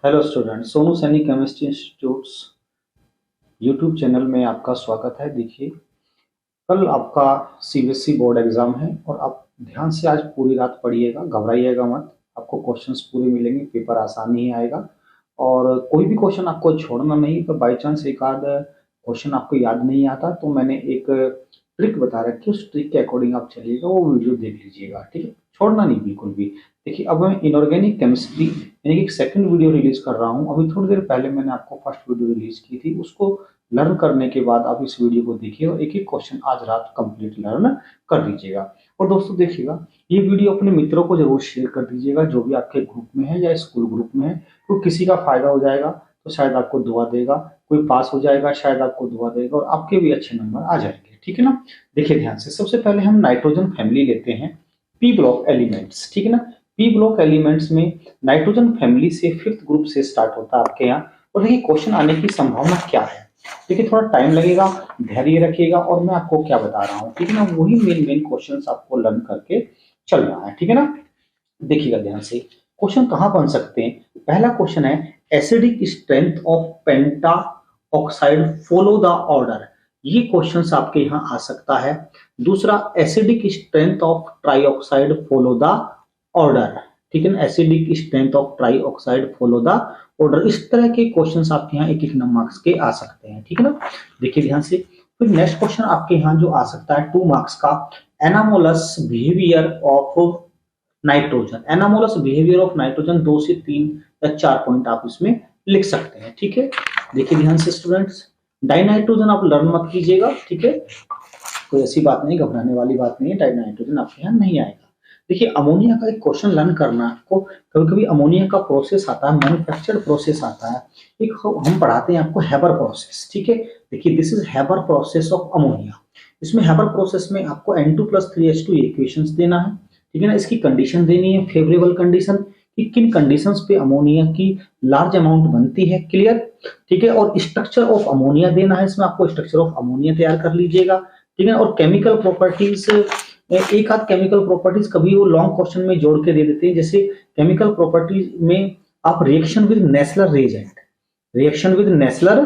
Hello student, Sonu Saini chemistry institutes YouTube channel में आपका स्वागत है। देखिए, कल आपका सीबीएसई बोर्ड एग्जाम है और आप ध्यान से आज पूरी रात पढ़िएगा, घबराइएगा मत। आपको क्वेश्चंस पूरे मिलेंगे, पेपर आसान ही आएगा और कोई भी क्वेश्चन आपको छोड़ना नहीं। तो बाई चांस एक आध क्वेश्चन आपको याद नहीं आता तो मैंने एक ट्रिक बता रखी है, उस ट्रिक के अकॉर्डिंग आप चलिएगा, वो वीडियो देख लीजिएगा, ठीक है। छोड़ना नहीं बिल्कुल भी। देखिए, अब मैं इनऑर्गेनिक केमिस्ट्री यानी कि एक सेकंड वीडियो रिलीज कर रहा हूँ। अभी थोड़ी देर पहले मैंने आपको फर्स्ट वीडियो रिलीज की थी, उसको लर्न करने के बाद आप इस वीडियो को देखिए और एक एक क्वेश्चन आज रात कंप्लीट लर्न कर लीजिएगा। और दोस्तों देखिएगा, ये वीडियो अपने मित्रों को जरूर शेयर कर दीजिएगा, जो भी आपके ग्रुप में है या स्कूल ग्रुप में है। तो किसी का फायदा हो जाएगा तो शायद आपको दुआ देगा, कोई पास हो जाएगा शायद आपको दुआ देगा और आपके भी अच्छे नंबर आ जाएंगे, ठीक है ना। देखिए ध्यान से, सबसे पहले हम नाइट्रोजन फैमिली लेते हैं, पी ब्लॉक एलिमेंट्स, ठीक है ना। पी ब्लॉक एलिमेंट्स में नाइट्रोजन फैमिली से फिफ्थ ग्रुप से स्टार्ट होता है आपके यहाँ। और देखिए क्वेश्चन आने की संभावना क्या है। देखिए थोड़ा टाइम लगेगा, धैर्य रखिएगा और मैं आपको क्या बता रहा हूँ, ठीक है ना, वही मेन क्वेश्चंस आपको लर्न करके चलना है, ठीक है ना। देखिएगा ध्यान से, क्वेश्चन कहाँ बन सकते हैं। पहला क्वेश्चन है acidic strength of penta oxide follow the order. ये क्वेश्चन आपके यहाँ आ सकता है। दूसरा, acidic strength of trioxide follow the order, ठीक है ना। Acidic strength of trioxide follow the order. इस तरह के क्वेश्चंस आपके यहाँ एक एक मार्क्स के आ सकते हैं, ठीक है ना। देखिए ध्यान से, फिर नेक्स्ट क्वेश्चन आपके यहाँ जो आ सकता है 2 मार्क्स का, anomalous behaviour of nitrogen. Anomalous behaviour of nitrogen 2 से 3 या 4 पॉइंट आप इसमें लिख सकते हैं, ठीक है। देखिए ध्यान से स्टूडेंट्स, डाइनाइट्रोजन आप लर्न मत कीजिएगा, ठीक है, कोई ऐसी बात नहीं, घबराने वाली बात नहीं है, डाइनाइट्रोजन आपके यहाँ नहीं आएगा। देखिए अमोनिया का एक क्वेश्चन लर्न करना है आपको। कभी कभी अमोनिया का प्रोसेस आता है, मैन्युफैक्चर्ड प्रोसेस आता है, एक हम पढ़ाते हैं आपको हैबर प्रोसेस, ठीक है। देखिए this is Haber process of ammonia. इसमें हैबर प्रोसेस में आपको N2+3H2 इक्वेशंस देना है, ठीक है ना। इसकी कंडीशन देनी है, फेवरेबल कंडीशन, कि किन कंडीशंस पे अमोनिया की लार्ज अमाउंट बनती है, क्लियर, ठीक है। और स्ट्रक्चर ऑफ अमोनिया देना है, इसमें आपको स्ट्रक्चर ऑफ अमोनिया तैयार कर लीजिएगा, ठीक है। और केमिकल प्रॉपर्टीज, एक आध केमिकल प्रॉपर्टीज कभी वो लॉन्ग क्वेश्चन में जोड़ के दे देते हैं। जैसे केमिकल प्रॉपर्टीज में आप reaction with Nessler reagent, reaction with Nessler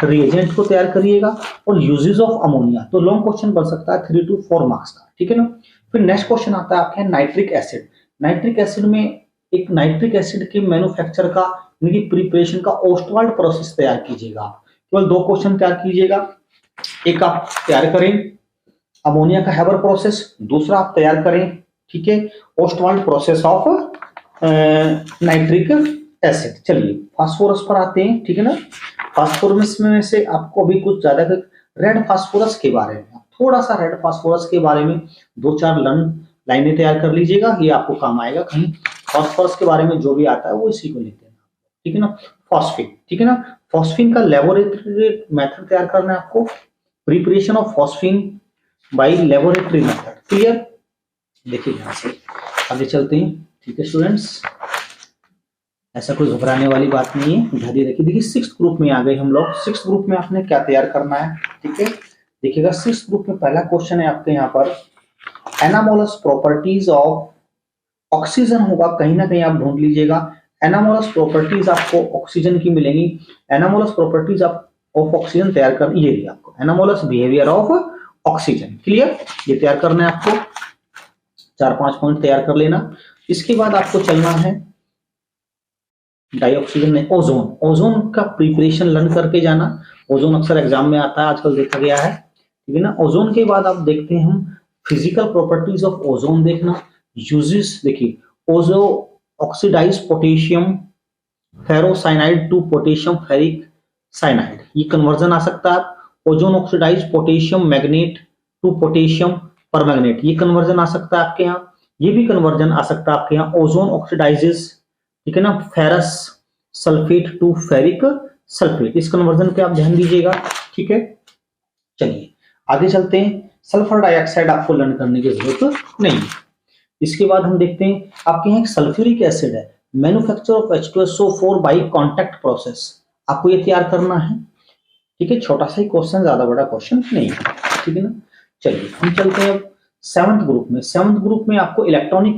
reagent को तैयार करिएगा। और यूजेस ऑफ अमोनिया, तो लॉन्ग क्वेश्चन बन सकता है 3 to 4 मार्क्स का, ठीक है ना। फिर नेक्स्ट क्वेश्चन आता है आपके नाइट्रिक एसिड। नाइट्रिक एसिड में एक नाइट्रिक एसिड के मैन्युफैक्चर का यानी प्रिपरेशन का ओस्टवाल्ड प्रोसेस तैयार कीजिएगा। केवल 2 क्वेश्चन तैयार कीजिएगा। एक आप तैयार करें अमोनिया का हैबर प्रोसेस, दूसरा आप तैयार करें, ठीक है, Ostwald process of nitric acid. चलिए फास्फोरस पर आते हैं, ठीक है ना। फास्फोरस में से आपको अभी कुछ ज्यादा रेड फास्फोरस के बारे में, थोड़ा सा रेड फास्फोरस के बारे में 2-4 लाइनें तैयार कर लीजिएगा, ये आपको काम आएगा कहीं। फास्फोरस के बारे में जो भी आता है वो इसी को लिखते हैं, ठीक है ना। फॉस्फिन, ठीक है ना। फॉस्फिन का लेबोरेटरी मेथड तैयार करना है आपको, preparation of phosphine by laboratory method, clear. देखिए ध्यान से आगे चलते हैं, ठीक है स्टूडेंट्स, ऐसा कोई घबराने वाली बात नहीं है, धैर्य रखिए। देखिए 6th ग्रुप में आ गए हम लोग। 6th ग्रुप में आपने क्या तैयार करना है, ठीक है। देखिएगा 6th ग्रुप में पहला क्वेश्चन है आपके यहाँ पर, एनामोलस प्रॉपर्टीज ऑफ ऑक्सीजन होगा, कहीं ना कहीं आप ढूंढ लीजिएगा। एनामोलस प्रॉपर्टीज आपको ऑक्सीजन की मिलेंगी। एनामोलस प्रॉपर्टीज ऑफ ऑक्सीजन तैयार कर, ये भी आपको anomalous behaviour of oxygen, clear, ये तैयार करना है आपको। 4-5 पॉइंट तैयार कर लेना। इसके बाद आपको चलना है डाइऑक्सीजन में ओजोन। ओजोन का प्रिपरेशन लर्न करके जाना, ओजोन अक्सर एग्जाम में आता है, आजकल देखा गया है, ठीक है ना। ओजोन के बाद आप देखते हैं हम फिजिकल प्रॉपर्टीज ऑफ ओजोन देखना, यूजेस। देखिए ozone oxidise potassium ferrocyanide to potassium ferric cyanide, ये कन्वर्जन आ सकता है। Ozone oxidise potassium manganate to potassium permanganate, ये कन्वर्जन आ सकता है आपके यहाँ। ये भी कन्वर्जन आ सकता है आपके यहाँ, ओजोन ऑक्सीडाइजेस, ठीक है ना, ferrous sulphate to ferric sulphate, इस कन्वर्जन पे आप ध्यान दीजिएगा, ठीक है। चलिए आगे चलते हैं। सल्फर डाइऑक्साइड आपको लर्न करने की जरूरत नहीं है। इसके बाद हम देखते हैं आपके यहाँ एक सल्फ्यूरिक एसिड है, manufacture of H2SO4 by contact process, आपको ये तैयार करना है, ठीक है। छोटा सा ही क्वेश्चन, ज्यादा बड़ा क्वेश्चन नहीं है, ठीक है ना। चलिए हम चलते हैं अब 7th ग्रुप में। 7th ग्रुप में आपको electronic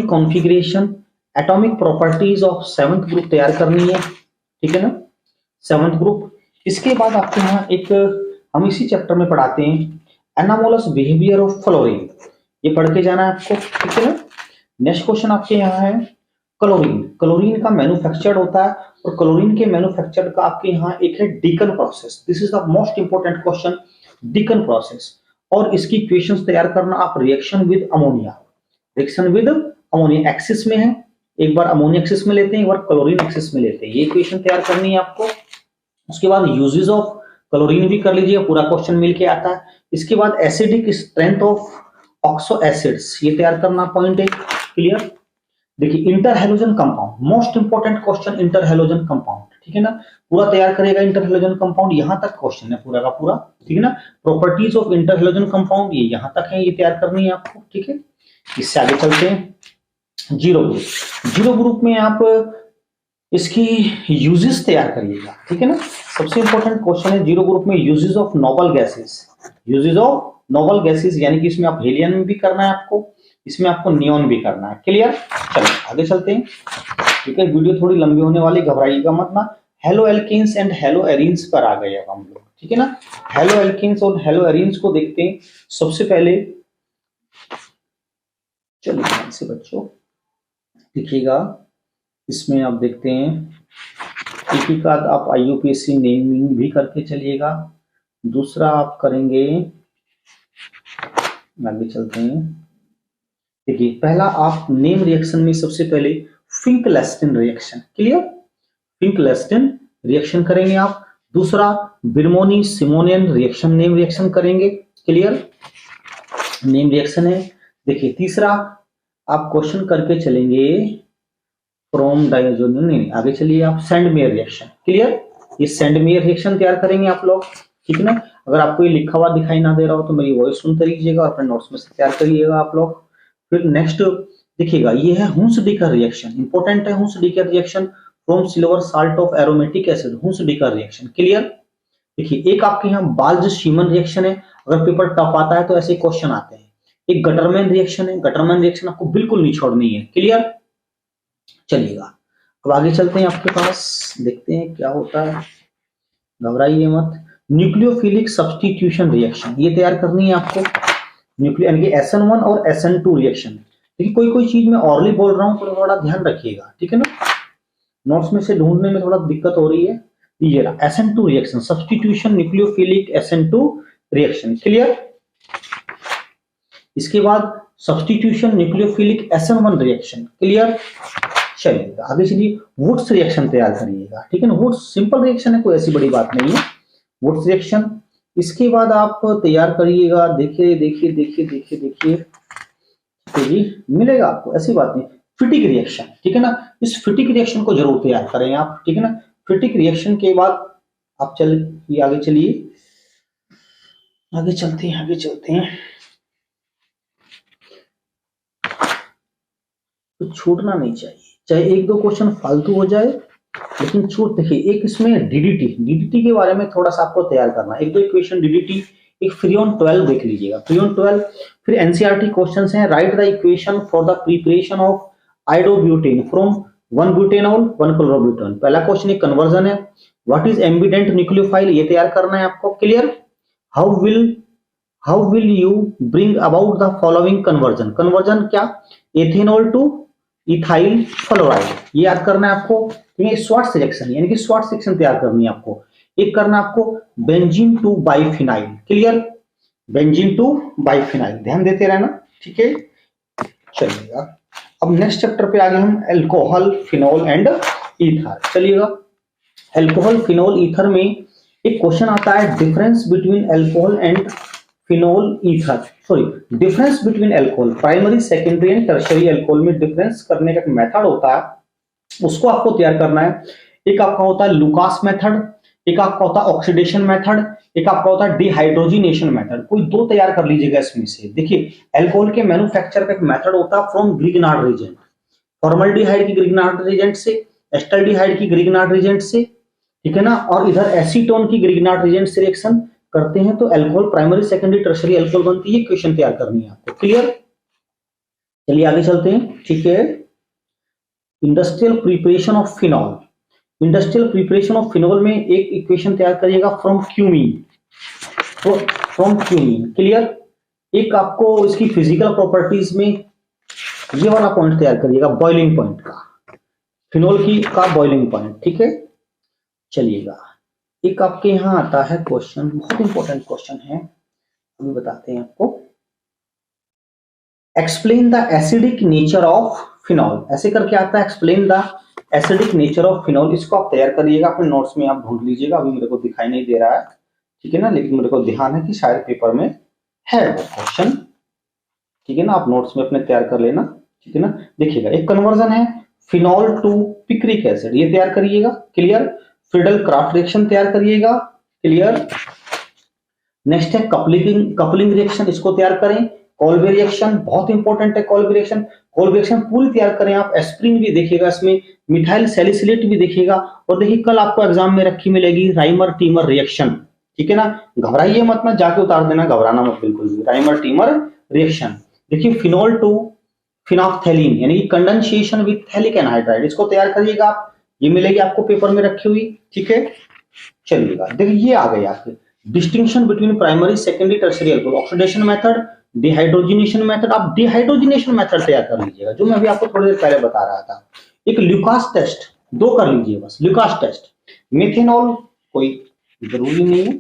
configuration atomic properties of 7th group तैयार करनी है, ठीक है ना, 7th ग्रुप। इसके बाद आपके यहाँ एक हम इसी चैप्टर में पढ़ाते हैं एनामोलस बिहेवियर ऑफ फ्लोरीन, ये पढ़ के जाना है आपको, ठीक है ना। नेक्स्ट क्वेश्चन आपके यहाँ है क्लोरीन। क्लोरीन का मैन्युफैक्चर्ड होता है और क्लोरीन के मैन्युफैक्चर का आपके यहाँ एक है deacon process. This is the most important question, deacon process. और इसकी इक्वेशंस तैयार करना आप reaction with ammonia, reaction with ammonia axis में है, एक बार अमोनिया एक्सिस में लेते हैं, एक बार क्लोरीन एक्सिस में लेते हैं, ये इक्वेशन तैयार करनी है आपको। उसके बाद यूजेस ऑफ क्लोरीन भी कर लीजिए, पूरा क्वेश्चन मिलके आता है। इसके बाद acidic strength of oxo acids, ये तैयार करना पॉइंट है, क्लियर। देखिए interhalogen compound, most important question interhalogen compound, ठीक है ना, पूरा तैयार करेगा इंटरहैलोजन कंपाउंड, यहां तक क्वेश्चन है पूरा का पूरा, ठीक है ना। प्रॉपर्टीज ऑफ इंटरहैलोजन कंपाउंड ये यहां तक है, ये तैयार करनी है आपको, ठीक है। इससे आगे चलते हैं जीरो ग्रुप। जीरो ग्रुप में आप इसकी यूजेस तैयार करिएगा, ठीक है ना। सबसे इंपॉर्टेंट क्वेश्चन है जीरो ग्रुप में uses of noble gases, uses of noble gases, यानी कि इसमें आप हेलियम भी करना है आपको, इसमें आपको नियॉन भी करना है, क्लियर। चलिए आगे चलते हैं, ठीक है। वीडियो थोड़ी लंबी होने वाली, घबराइएगा मत ना। Haloalkanes and haloarenes पर आ गए अब हम लोग, ठीक है ना। हेलो एल्केन्स और हेलो एरीन्स को देखते हैं। सबसे पहले चलिए ध्यान से बच्चों देखिएगा, इसमें आप देखते हैं एक ही का आप IUPAC नेमिंग भी करके चलिएगा। दूसरा आप करेंगे, आगे चलते हैं, देखिए पहला आप नेम रिएक्शन में सबसे पहले फिंकलेस्टन रिएक्शन, क्लियर, फिंकलेस्टन रिएक्शन करेंगे आप। दूसरा बिरमोनी सिमोनियन रिएक्शन, नेम रिएक्शन करेंगे, क्लियर, नेम रिएक्शन है। देखिए तीसरा आप क्वेश्चन करके चलेंगे फ्रॉम डाइजोनियम, नहीं आगे चलिए आप सेंडमेयर रिएक्शन, क्लियर, ये सेंडमेयर रिएक्शन तैयार करेंगे आप लोग, ठीक है ना। अगर आपको ये लिखा हुआ दिखाई ना दे रहा हो तो मेरी वॉइस सुनते रहिएगा और अपने नोट्स में से तैयार करिएगा आप लोग। फिर नेक्स्ट देखिएगा ये है हुंस-डिकर रिएक्शन, इंपॉर्टेंट है Hunsdiecker reaction from silver salt of aromatic acid, Hunsdiecker reaction, clear. देखिए एक आपके यहाँ बाल्ज-शीमन रिएक्शन है, अगर पेपर टफ आता है तो ऐसे क्वेश्चन आते हैं। एक गटरमैन रिएक्शन है, गटरमैन रिएक्शन आपको बिल्कुल नहीं छोड़नी है, क्लियर। चलिएगा अब आगे चलते हैं आपके पास, देखते हैं क्या होता है, घबराइए मत। न्यूक्लियोफिलिक सब्स्टिट्यूशन रिएक्शन, ये तैयार करनी है आपको, न्यूक्लियो यानी कि SN1 और SN2 रिएक्शन। देखिए कोई कोई चीज मैं ऑरली बोल रहा हूं तो थोड़ा ध्यान रखिएगा, ठीक है ना, नोट्स में से ढूंढने में थोड़ा दिक्कत हो रही है। ये रहा SN2 reaction, substitution nucleophilic SN2 reaction, clear. इसके बाद substitution nucleophilic SN1 reaction, clear. चलिए आगे चलिए वुड्स रिएक्शन तैयार करिएगा, ठीक है ना। वुड्स सिंपल रिएक्शन है, कोई ऐसी बड़ी बात नहीं है, वुड्स रिएक्शन। इसके बाद आप तैयार करिएगा, देखिए देखिए देखिए देखिए देखिए, जी मिलेगा आपको, ऐसी बात नहीं, फिटिक रिएक्शन, ठीक है ना। इस फिटिक रिएक्शन को जरूर तैयार करें आप, ठीक है ना। फिटिक रिएक्शन के बाद आप चलिए आगे चलिए, आगे चलते हैं, आगे चलते हैं, तो छूटना नहीं चाहिए, चाहे एक दो क्वेश्चन फालतू हो जाए लेकिन छूट। देखिए एक इसमें डीडीटी के बारे में थोड़ा सा आपको तैयार करना, एक दो इक्वेशन डीडीटी, एक फ्रीऑन 12 देख लीजिएगा, फ्रीऑन 12। फिर एनसीईआरटी क्वेश्चंस हैं, right the equation for the preparation of iodobutane from 1 butanol 1 chlorobutane. पहला क्वेश्चन एक कन्वर्जन है, व्हाट इज एम्बिडेंट न्यूक्लियोफाइल, ये तैयार करना है आपको, clear. How will you bring about the following conversion, conversion क्या, एथेनॉल टू इथाइल फ्लोराइड, ये याद करना है आपको, ठीक है। स्वार्ट्ज रिएक्शन यानी कि स्वार्ट्ज रिएक्शन तैयार करनी है आपको। एक करना आपको benzene to biphenyl, clear, benzene to biphenyl, ध्यान देते रहना, ठीक है। चलिएगा अब नेक्स्ट चैप्टर पे आगे हम अल्कोहल फिनोल एंड ईथर, चलिएगा। अल्कोहल फिनोल ईथर में एक क्वेश्चन आता है, difference between alcohol and phenol ether, sorry difference between alcohol, primary secondary and tertiary alcohol में डिफरेंस करने का एक मेथड होता है, उसको आपको तैयार करना है। एक आपका होता है लुकास मेथड, एक आपका होता है ऑक्सीडेशन मेथड, एक आपका होता है डिहाइड्रोजिनेशन मेथड, कोई दो तैयार कर लीजिएगा इसमें से। देखिए अल्कोहल के मैन्युफैक्चर का एक मेथड होता है फ्रॉम ग्रिग्नार्ड रिएजेंट, फॉर्मल्डिहाइड की ग्रिग्नार्ड रिएजेंट से, एस्टल्डिहाइड की ग्रिग्नार्ड रिएजेंट से, ठीक है ना, और इधर एसीटोन की ग्रिग्नार्ड रिएजेंट से रिएक्शन करते हैं तो alcohol primary secondary tertiary alcohol बनती है। इक्वेशन तैयार करनी है आपको, क्लियर। चलिए आगे चलते हैं, ठीक है। Industrial preparation of phenol. Industrial preparation of phenol में एक इक्वेशन तैयार करिएगा फ्रॉम क्यूमीन, तो फ्रॉम क्यूमीन, क्लियर। एक आपको इसकी फिजिकल प्रॉपर्टीज में ये वाला पॉइंट तैयार करिएगा, बॉइलिंग पॉइंट का, फिनॉल की का बॉइलिंग पॉइंट, ठीक है। चलिएगा, एक आपके यहां आता है क्वेश्चन, बहुत इंपॉर्टेंट क्वेश्चन है, अभी बताते हैं आपको। Explain the acidic nature of phenol, ऐसे करके आता है, explain the acidic nature of phenol. इसको आप तैयार करिएगा, अपने नोट्स में आप ढूंढ लीजिएगा, अभी मेरे को दिखाई नहीं दे रहा है, ठीक है ना, लेकिन मेरे को ध्यान है कि शायद पेपर में है वो क्वेश्चन, ठीक है ना। आप नोट्स में अपने तैयार कर लेना, ठीक है ना। देखिएगा, एक कन्वर्जन है फिनॉल टू पिक्रिक एसिड, ये तैयार करिएगा, क्लियर। फ्रीडल क्राफ्ट रिएक्शन तैयार करिएगा, क्लियर। नेक्स्ट है कपलिंग रिएक्शन, इसको तैयार करें। कोल्बे रिएक्शन बहुत इंपॉर्टेंट है, कोल्बे रिएक्शन, कोल्बे रिएक्शन पूरी तैयार करें आप। एस्प्रिन भी देखिएगा इसमें, मिथाइल सैलिसिलेट भी देखिएगा। और देखिए कल आपको एग्जाम में रखी मिलेगी राइमर टीमर रिएक्शन, ठीक है ना। घबराइए मत, ना जाके उतार देना, घबराना मत बिल्कुल भी। राइमर टीमर रिएक्शन, देखिए फिनॉल टू फिनॉक्थेलिन यानी कि कंडेंसेशन विद थैलिक एनहाइड्राइड, इसको तैयार करिएगा आप, ये मिलेगी आपको पेपर में रखी हुई, ठीक है। चलिएगा, देखिए ये आ गई आपके distinction between primary secondary tertiary alcohol, oxidation method, dehydrogenation method. आप डिहाइड्रोजिनेशन मेथड तैयार कर लीजिएगा, जो मैं अभी आपको थोड़ी देर पहले बता रहा था। एक ल्यूकास टेस्ट, दो कर लीजिए बस, ल्यूकास टेस्ट। मेथेनॉल कोई जरूरी नहीं है,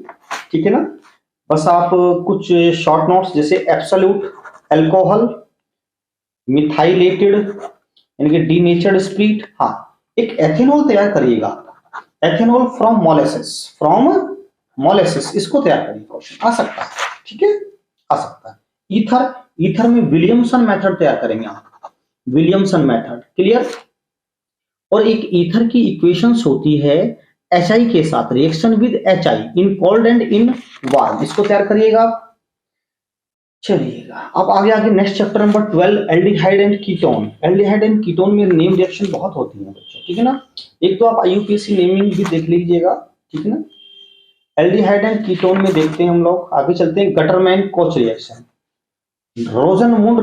ठीक है ना, बस आप कुछ शॉर्ट नोट्स जैसे एब्सोल्यूट अल्कोहल, मिथाइलेटेड यानी कि डीनेचर्ड स्प्रिट। हाँ, एक एथेनॉल तैयार करिएगा, एथेनॉल फ्रॉम मोलेसिस, इसको तैयार करिए, क्वेश्चन आ सकता है, ठीक है, आ सकता है। ईथर में विलियमसन मेथड तैयार करेंगे आप, विलियमसन मेथड, क्लियर। और एक ईथर की इक्वेशंस होती है HI के साथ, reaction with HI in cold and in warm, इसको तैयार करिएगा आप। चलिएगा, अब आगे next chapter number 12, aldehyde and ketone. Aldehyde and ketone में नेम रिएक्शन बहुत होती है बच्चों, ठीक है ना। एक तो आप IUPAC नेमिंग भी देख लीजिएगा, ठीक है ना। एल्डिहाइड एंड कीटोन में देखते हैं हम लोग, आगे चलते हैं। Gattermann coach reaction, रोजनमुंड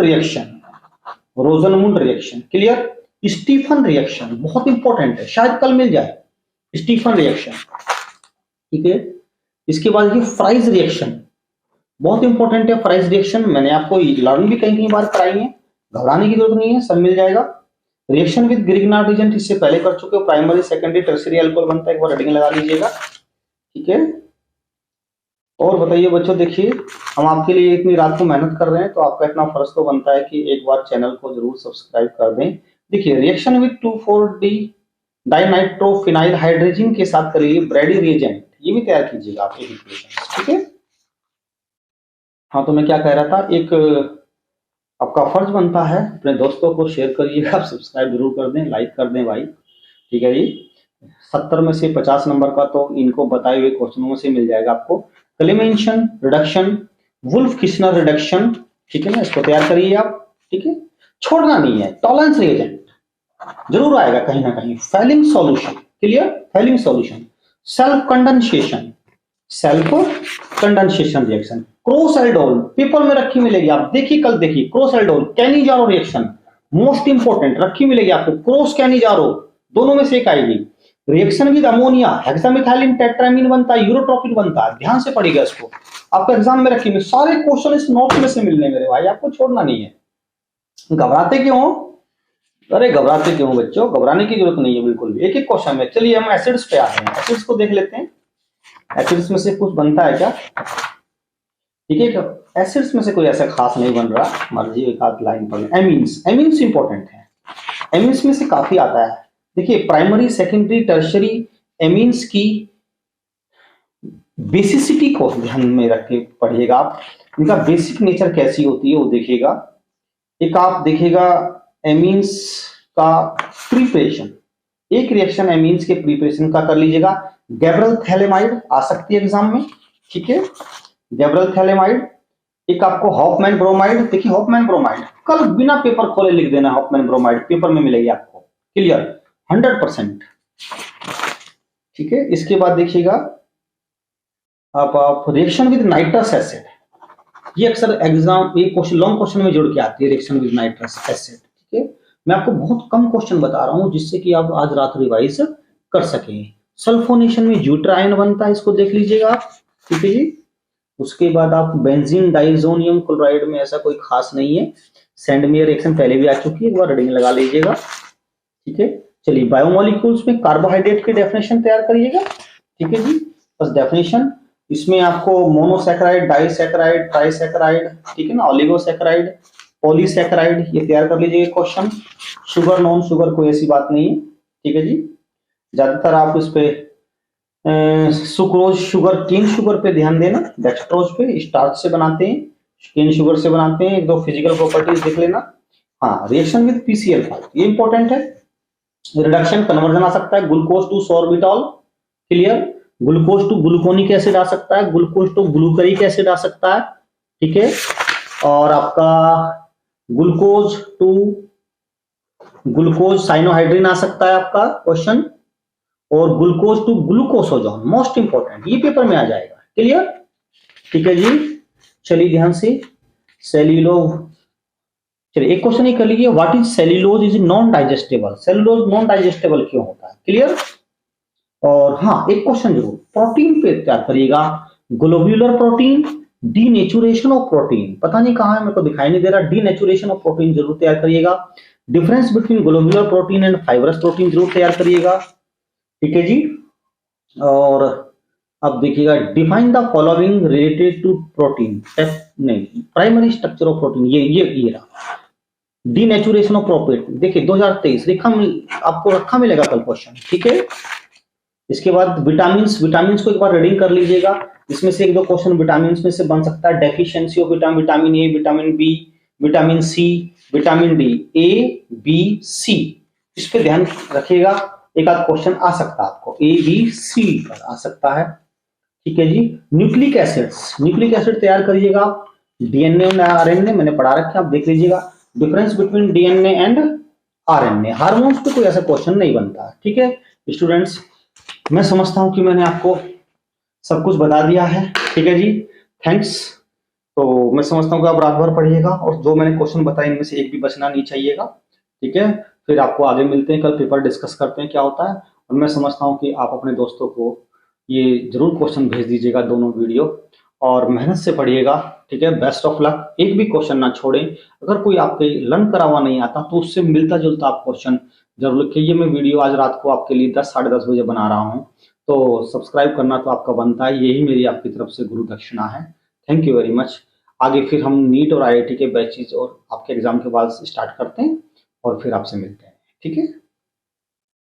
reaction, clear. Stephen reaction बहुत इंपॉर्टेंट है, शायद कल मिल जाए, स्टीफन रिएक्शन, ठीक है। इसके बाद ये फ्राइज रिएक्शन बहुत इंपॉर्टेंट है, फ्राइज रिएक्शन मैंने आपको लर्न भी कई बार कराई है, घबराने की जरूरत नहीं है, सब मिल जाएगा। रिएक्शन विद ग्रिग्नार्ड एजेंट इससे पहले कर चुके हो, प्राइमरी सेकेंडरी टर्शियरी अल्कोहल बनता है, एक बार हेडिंग लगा लीजिएगा, ठीक है। और बताइए बच्चों, देखिए हम आपके लिए इतनी रात को मेहनत कर रहे हैं, तो आपका इतना फर्ज तो बनता है कि एक बार चैनल को जरूर सब्सक्राइब कर दें। देखिए, reaction with 2,4-D dinitrophenyl hydrogen के साथ करिए ब्रैडी रिएजेंट, ये भी तैयार कीजिएगा आप एक इक्वेशन, ठीक है। हाँ, तो मैं क्या कह रहा था, एक आपका फर्ज बनता है अपने दोस्तों को शेयर करिएगा, सब्सक्राइब जरूर कर दें, लाइक कर दें भाई, ठीक है जी। 70 में से 50 नंबर का तो इनको बताए हुए क्वेश्चनों में से मिल जाएगा आपको। क्लेमेंशन रिडक्शन, वुल्फ किशनर रिडक्शन, ठीक है ना, इसको तैयार करिए आप, ठीक है, छोड़ना नहीं है। टॉलरेंस रिएजेंट जरूर आएगा कहीं ना कहीं। Fehling solution, clear, Fehling solution. Self condensation reaction, cross aldol paper में रखी मिलेगी, आप देखिए कल देखिए, cross aldol Cannizzaro reaction most important रखी मिलेगी आपको, क्रोस कैनिजारो दोनों में से एक आएगी। Reaction with ammonia, hexamethylene tetrammine बनता है, यूरोट्रोपिन बनता है, ध्यान से पढ़िएगा इसको, आपको एग्जाम में रखी, सारे क्वेश्चन इस नोट में से मिलने मेरे भाई, आपको छोड़ना नहीं है। घबराते क्यों? अरे घबराते क्यों बच्चों, घबराने की जरूरत नहीं है बिल्कुल भी, एक एक क्वेश्चन में। चलिए हम एसिड्स पे आते हैं, एसिड्स को देख लेते हैं, एसिड्स में से कुछ बनता है क्या, ठीक है। एसिड्स में से कोई ऐसा खास नहीं बन रहा, मर्जी एक आध लाइन पढ़। एमीन्स इंपॉर्टेंट है, एमीन्स में से काफी आता है। देखिए, प्राइमरी सेकेंडरी टर्शियरी एमीन्स की बेसिसिटी को ध्यान में रख के पढ़िएगा आप, इनका बेसिक नेचर कैसी होती है वो देखिएगा। एक आप देखिएगा एमीन्स का प्रिपरेशन, एक रिएक्शन एमीन्स के प्रिपरेशन का कर लीजिएगा। गैब्रल थैलेमाइड आ सकती है एग्जाम में, ठीक है, गैब्रल थैलेमाइड। एक आपको हॉफमैन ब्रोमाइड, देखिए हॉफमैन ब्रोमाइड कल बिना पेपर खोले लिख देना, हॉफमैन ब्रोमाइड पेपर में मिलेगी आपको, क्लियर 100%, ठीक है। इसके बाद देखिएगा आप रिएक्शन विद नाइट्रस एसिड, ये अक्सर एग्जाम एक क्वेश्चन लॉन्ग क्वेश्चन में जुड़ के आती है, रिएक्शन विद नाइट्रस एसिड, ठीक है। मैं आपको बहुत कम क्वेश्चन बता रहा हूं जिससे कि आप आज रात रिवाइज कर सकें। सल्फोनेशन में ब्यूटाइन बनता है, इसको देख लीजिएगा आप, ठीक है जी। उसके बाद आप बेंजीन डाइजोनियम क्लोराइड में ऐसा कोई खास नहीं है, सेंडमेयर रिएक्शन पहले भी आ चुकी है, एक बार रीडिंग लगा लीजिएगा, ठीक है। चलिए बायोमोलिक्यूल्स में कार्बोहाइड्रेट की डेफिनेशन तैयार करिएगा, ठीक है जी। बस डेफिनेशन इसमें आपको मोनोसैकेराइड, डाइसैकेराइड, ट्राइसैकेराइड, ठीक है ना, ऑलिगोसैकेराइड, पॉलीसैकेराइड, ये तैयार कर लीजिएगा क्वेश्चन। शुगर नॉन शुगर कोई ऐसी बात नहीं है, ठीक है जी। ज्यादातर आप इस पे सुक्रोज शुगर, केन शुगर पे ध्यान देना, डेक्सट्रोज पे स्टार्च से बनाते हैं, केन शुगर से बनाते हैं, एक दो फिजिकल प्रॉपर्टीज देख लेना। हाँ, रिएक्शन विद PCl5 ये इंपॉर्टेंट है। रिडक्शन कन्वर्जन आ सकता है, glucose to sorbitol, clear, glucose to gluconic acid आ सकता है, ग्लूकोज टू ग्लूकरिक एसिड आ सकता है, ठीक है। और आपका ग्लूकोज टू ग्लूकोज साइनोहाइड्रिन आ सकता है आपका क्वेश्चन, और glucose to glucosazone, most important, ये पेपर में आ जाएगा, क्लियर, ठीक है जी। चलिए ध्यान से, सेल्यूलोज, चलिए एक क्वेश्चन ही कर लीजिए, what is cellulose is non digestible, cellulose non digestible क्यों होता है, क्लियर। और हाँ, एक क्वेश्चन जरूर प्रोटीन पे तैयार करिएगा, globular protein, denaturation of protein, पता नहीं कहां है, मेरे को दिखाई नहीं दे रहा, डीनेचुरेशन ऑफ प्रोटीन जरूर तैयार करिएगा, difference between globular protein and fibrous protein जरूर तैयार करिएगा, ठीक है जी। और अब देखिएगा, define the following related to protein, नहीं, प्राइमरी स्ट्रक्चर ऑफ प्रोटीन, ये रहा, डीनेचुरेशन ऑफ प्रोटीन, देखिए 2023 आपको रखा मिलेगा कल क्वेश्चन, ठीक है। इसके बाद विटामिन को एक बार रीडिंग कर लीजिएगा, इसमें से एक दो क्वेश्चन विटामिन में से बन सकता है, deficiency of vitamin A, vitamin B, vitamin C, vitamin D, A B C, इस पे ध्यान रखिएगा, एक आध क्वेश्चन आ सकता है आपको, ए बी सी पर आ सकता है, ठीक है जी। न्यूक्लिक एसिड तैयार करिएगा, डीएनए और आरएनए मैंने पढ़ा रखा है, आप देख लीजिएगा, difference between DNA and RNA, hormones पे कोई ऐसा क्वेश्चन नहीं बनता, ठीक है स्टूडेंट्स। मैं समझता हूं कि मैंने आपको सब कुछ बता दिया है, ठीक है जी, थैंक्स। तो मैं समझता हूँ कि आप रात भर पढ़िएगा, और जो मैंने क्वेश्चन बताए इनमें से एक भी बचना नहीं चाहिएगा, ठीक है। फिर आपको आगे मिलते हैं, कल पेपर डिस्कस करते हैं क्या होता है, और मैं समझता हूँ कि आप अपने दोस्तों को ये जरूर क्वेश्चन भेज दीजिएगा दोनों वीडियो, और मेहनत से पढ़िएगा, ठीक है। बेस्ट ऑफ लक, एक भी क्वेश्चन ना छोड़ें, अगर कोई आपके लर्न करा हुआ नहीं आता तो उससे मिलता जुलता आप क्वेश्चन जरूर लिखिए। ये मैं वीडियो आज रात को आपके लिए 10 साढ़े 10 बजे बना रहा हूँ, तो सब्सक्राइब करना तो आपका बनता है, यही मेरी आपकी तरफ से गुरु दक्षिणा है। Thank you very much. आगे फिर हम नीट और IIT के बैचेज और आपके एग्जाम के बाद स्टार्ट करते हैं, और फिर आपसे मिलते हैं, ठीक है।